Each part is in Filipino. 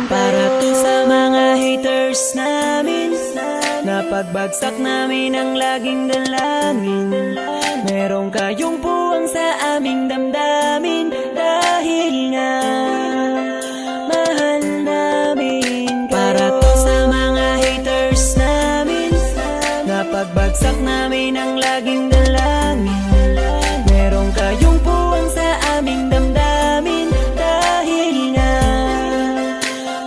Para to sa mga haters namin, napagbagsak namin ang laging dalangin. Meron kayong puwang sa aming damdamin, dahil nga mahal namin kayo. Para to sa mga haters namin, napagbagsak namin ang laging dalangin. Meron kayong puwang sa aming damdamin, dahil nga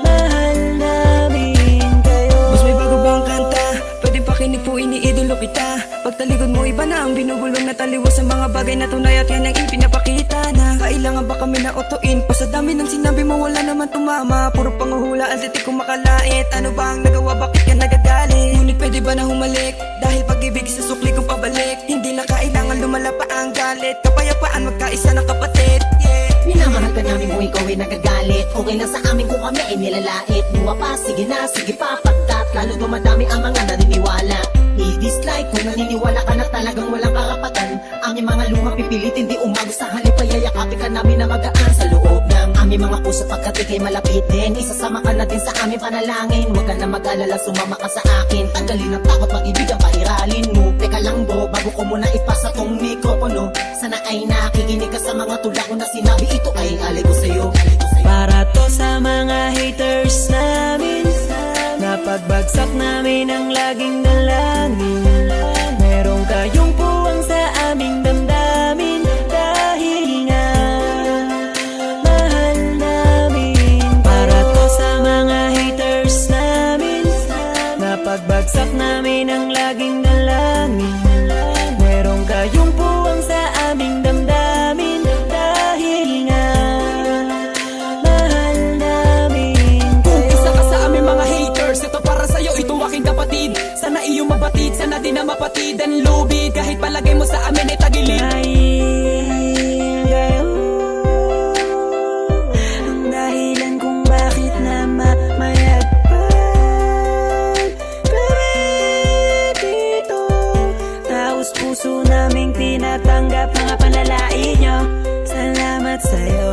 mahal namin kayo. Mas may bago bang kanta? Pwede pakinig po, iniidolo kita. Pagtalikod mo iba na ang binubulong na taliwas sa mga bagay na tunay at yan ang ipinapakita na kailangan ba kami na utuin pa sa dami ng sinabi mo wala naman tumama. Puro panguhula ang titik kong makalait. Ano ba ang nagawa, bakit ka nagagalit? Ngunit pwede ba na humalik? Dahil pag-ibig sa sukli kong pabalik. Hindi na kailangan lumala pa ang galit. Kapayapaan magkaisa ng kapatid, yeah. Minamahal ka namin kung ikaw ay nagagalit. Okay lang sa amin kung kami ay nilalait. Luwa pa, sige na, sige pa, pagkat lalo dumadami ang mga naniniwala. I-dislike kung naniniwala ka na talagang walang karapatan. Aming mga luha pipilit, hindi umago sa halip ay yayakapin ka namin na magaan sa loob ng aming mga puso pagkat ikay malapit din. Isasama ka na din sa aming panalangin. Huwag ka na mag-alala, sumama ka sa akin. Tanggalin ang takot, mag-ibig ang pairalin mo. Teka lang bro, bago ko muna ipasa tong mikropono. Sana ay nakikinig ka sa mga tula ko na sinabi. Ito ay alay ko sa'yo. Para to sa mga haters namin, napagbagsak namin ang laging dalangin. Meron kayong puwang sa aming damdamin, dahil nga mahal namin. Para to sa mga haters namin, napagbagsak namin ang laging dalangin. Meron kayong puwang sa aming damdamin, dahil nga mahal namin Kung kayo. isa ka sa aming mga haters, ito para sa'yo, ito aking kapatid. Sana iyong mabatid, sana din na mapatid ang lubid. Kahit palagay mo sa amin ay tagilid. Dahil kayo ang dahilan kung bakit na mamayagpag kami dito. Taos puso naming tinatanggap mga panlalait nyo. Salamat sa'yo.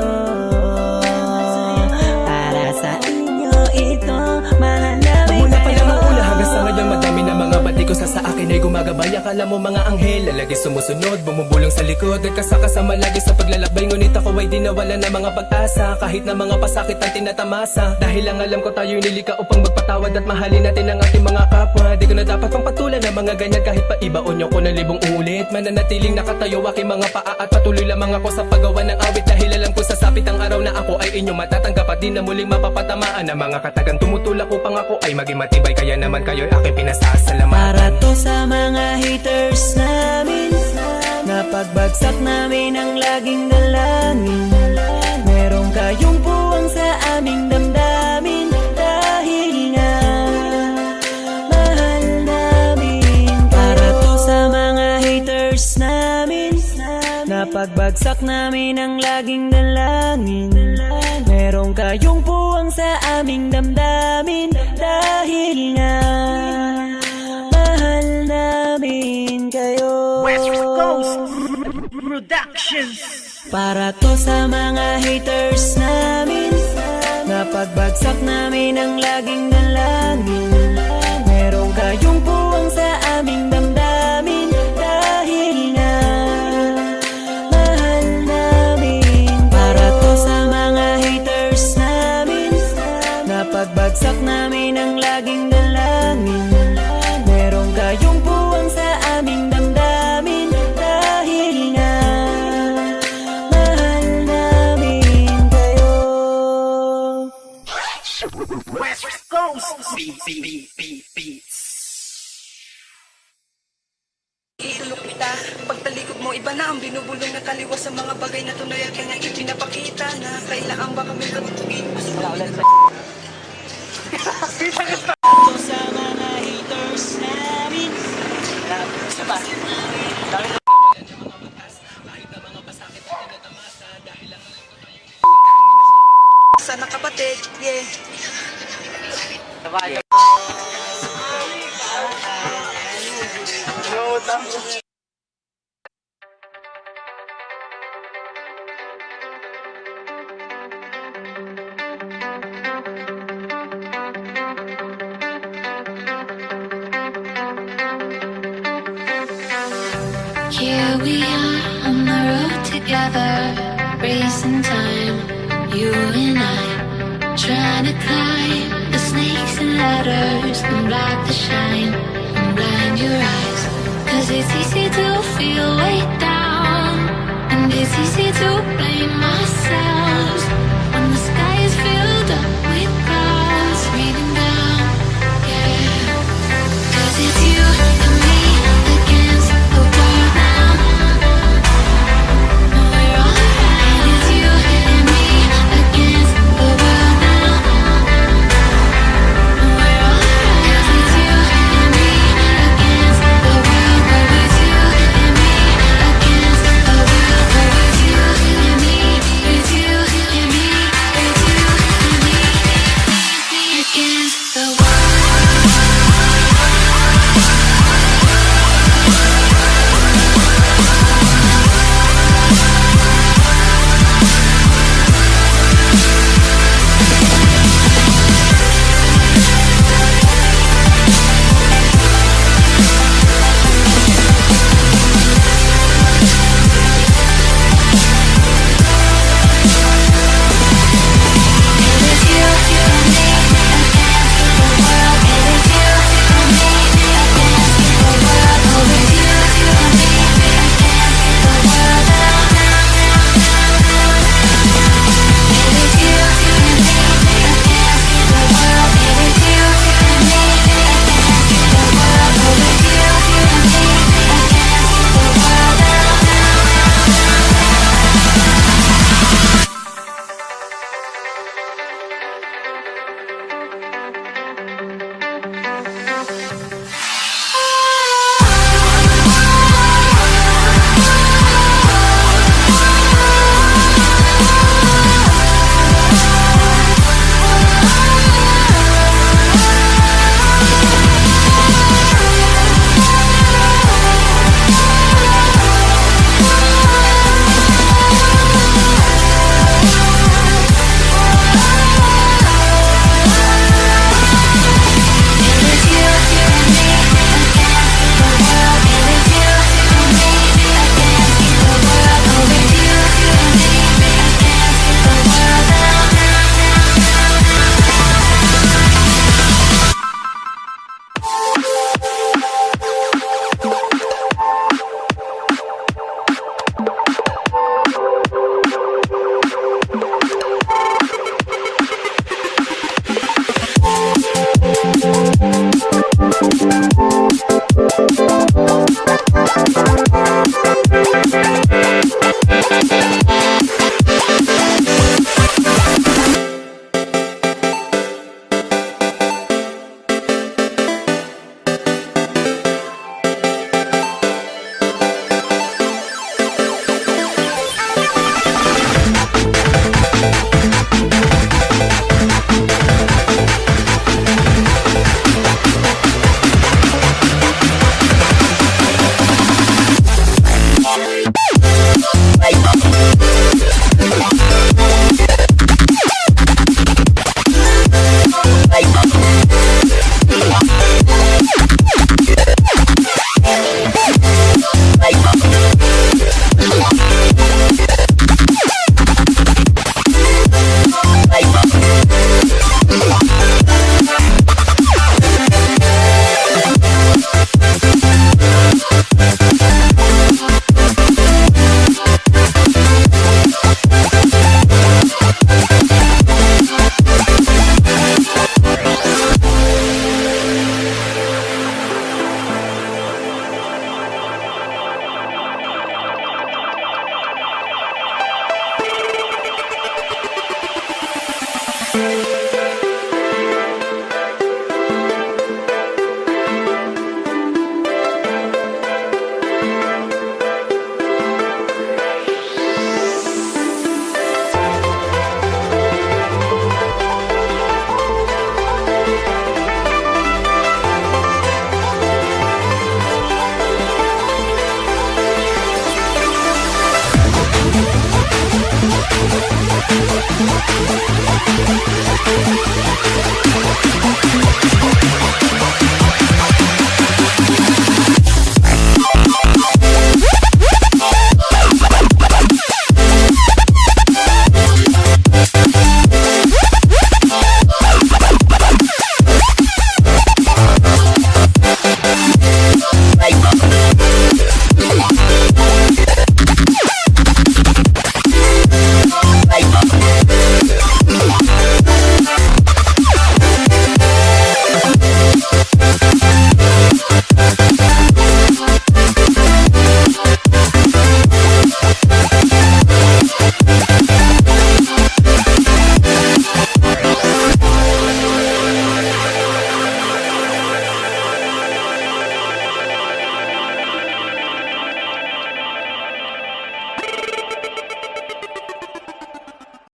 Para sa inyo ito, mahal namin Mula pa lang ang kayo. una hanggang sa ngayon madami na mga bati ko sa akin ay gumagabay. Akala mo mga anghel, lalagi sumusunod, bumubulong sa likod. Nagkasakasama lagi sa paglalakbay, ngunit ako ay di nawala ng mga pag-asa. Kahit na mga pasakit ang tinatamasa, dahil lang alam ko tayo'y nilika upang magpatawad at mahalin natin ang ating mga kapwa. Di ko na dapat pang patulan ng mga ganyan kahit pa ibaon nyo ko ng libong ulit. Mananatiling nakatayo aking mga paa at patuloy lamang ako sa paggawa ng awit. Dahil alam ko sasapit ang araw na ako ay inyong matatanggap at di na muling mapapatamaan ng mga katagang tumutulak upang ako ay maging matibay. Kaya naman kayo'y aking pinasasalamatan. Para to sa mga haters namin, napagbagsak namin ang laging dalangin. Meron kayong puwang sa aming damdamin, dahil nga mahal namin kayo. Para to sa mga haters namin, napagbagsak namin ang laging dalangin. Meron kayong puwang sa aming damdamin, dahil nga mahal namin kayo. West Coast Productions. Para to sa mga haters namin, napagbagsak namin ang laging dalangin. Meron kayong puwang sa aming damdamin, dahil nga mahal namin. Para to sa mga haters namin, napagbagsak namin ang laging dalangin. Meron kayong puwang sa aming damdamin, dahil nga mahal namin kayo. West Coast Beats. Iidolo kita. Pagtalikod mo iba na ang binubulong na taliwas sa mga bagay na tunay at yan ang ipinapakita na kailangan ba kami katutugin. To sa mga haters namin, Sana kapatid, yeah. Here we are on the road together, racing time, you and I, trying to climb the snakes and ladders and block the shine and blind your eyes. Cause it's easy to feel weighed down, and it's easy to blame myself.